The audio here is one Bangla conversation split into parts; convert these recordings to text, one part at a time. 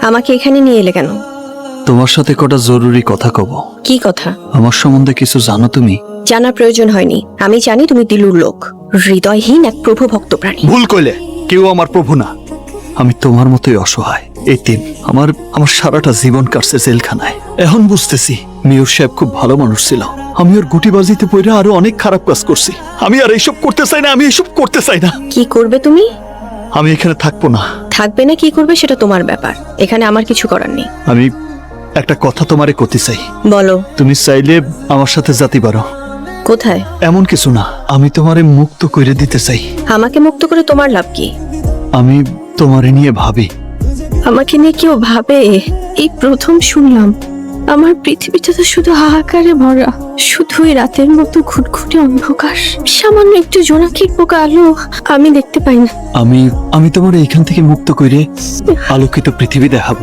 আমাকে এখানে নিয়ে এলে কেন? তোমার সাথে কটা জরুরি কথা কব। কি কথা? আমার সম্বন্ধে কিছু জানো তুমি? জানার প্রয়োজন হয়নি। আমি জানি তুমি দিলুর লোক, হৃদয়হীন এক প্রভু ভক্ত প্রাণী। ভুল কইলে, কেউ আমার প্রভু না। আমি তোমার মতোই অসহায়, এতিম। আমার সারাটা জীবন কাটছে জেলখানায়। এখন বুঝতেছি মেয়র সাহেব খুব ভালো মানুষ ছিল। আমি ওর গুটিবাজিতে পড়ে আরো অনেক খারাপ কাজ করছি। আমি আর এইসব করতে চাই না, আমি এইসব করতে চাই না। কি করবে তুমি? আমি এখানে থাকবো না। থাকবে না কি করবে সেটা তোমার ব্যাপার, এখানে আমার কিছু করার নেই। আমি একটা কথা তোমারে করতে চাই। বলো। তুমি চাইলে আমার সাথে যেতে পারো। কোথায়? এমন কিছু না, আমি তোমারে মুক্ত করে দিতে চাই। আমাকে মুক্ত করে তোমার লাভ কি? আমি তোমারে নিয়ে ভাবি। আমাকে নিয়ে কেউ ভাবে? এই প্রথম শুনলাম। আমার পৃথিবীটা তো শুধু হাহাকারে ভরা, শুধুই রাতের মতো ঘুটঘুটে অন্ধকার। সামান্য একটু জোনাকির পোকা আলো আমি দেখতে পাই না। আমি তোমার এইখান থেকে মুক্ত করে আলোকিত পৃথিবী দেখাবো।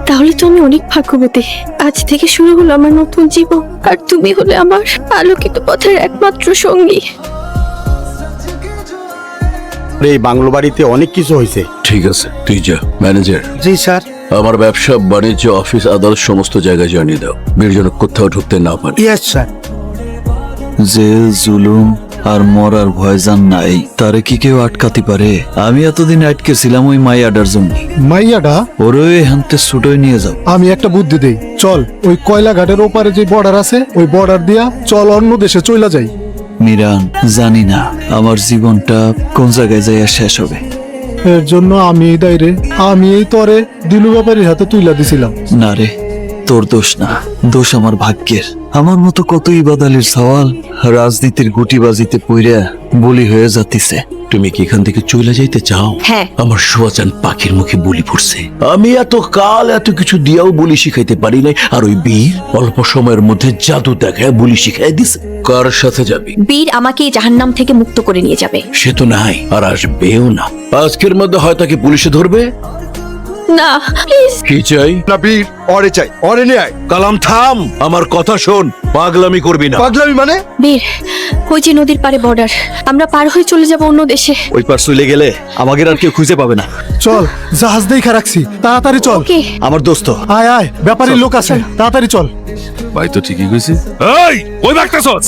তাহলে তো আমি অনেক ভাগ্যবতী। আজ থেকে শুরু হলো আমার নতুন জীবন, আর তুমি হলে আমার আলোকিত পথের একমাত্র সঙ্গী। এই বাংলো বাড়িতে অনেক কিছু হয়েছে। ঠিক আছে, তুই যা। ম্যানেজার, জি স্যার। আমার ব্যবসা বাণিজ্য অফিস আদালত সমস্ত জায়গায় জানিয়ে দাও, বীর যেন কোথাও ঢুকতে না পারে। Yes sir. জেল জুলুম আর মরার ভয়জান নাই, তারে কি কেউ আটকাতে পারে? আমি এতদিন আটকেছিলাম ওই মাইয়াডার জন্য। মাইয়াডা? ওরে হানতে ছুটোয় নিয়ে যাও। আমি একটা বুদ্ধি দেই, চল ওই কয়লা ঘাটের ওপারে যে বর্ডার আছে ওই বর্ডার দিয়া চল অন্য দেশে চইলা যাই। মিরান, জানি না আমার জীবনটা কোন জায়গায় যাইয়া শেষ হবে। এর জন্য আমি এই দায়রে, আমি এই তরে দিলু ব্যাপারীর হাতে তুইলা দিছিলাম। না রে, তোর দোষ না, দোষ আমার ভাগ্যের। আমার মতো কত ইবাদালের সওয়াল রাজনীতির গুটিবাজিতে পইরা বলি হয়ে যাতিছে। তুমি কি এখান থেকে চলে যাইতে চাও? হ্যাঁ। আমার শোয়াচান পাখির মুখে বলি পড়ছে। আমি এত কাল এত কিছু দিয়াও বলি শিখাইতে পারি নাই, আর ওই বীর অল্প সময়ের মধ্যে জাদু দেখায় বলি শিখাই দিছে। কার সাথে যাবি? বীর আমাকে জাহান্নাম থেকে মুক্ত করে নিয়ে যাবে। সে তো নাই, আর আসবেও না। আজকের মধ্যে হয় তাকে পুলিশে ধরবে। না প্লিজ। কি চাই? না বীর, অরে চাই, অরে নিয়ে আয়। কালাম থাম, আমার কথা শোন, পাগলামি করবি না। পাগলামি মানে? বীর, ওই যে নদীর পারে বর্ডার, আমরা পার হয়ে চলে যাব অন্য দেশে। ওই পার চলে গেলে আমাকে আর কেউ খুঁজে পাবে না। চল, জাহাজ দেখা রাখছি, তাড়াতাড়ি চল। ওকে। আমার দোস্ত। আয় আয়, ব্যাপারীর লোক আছে, তাড়াতাড়ি চল। ভাই তো ঠিকই কইছে। এই, ওই বাগতাছস?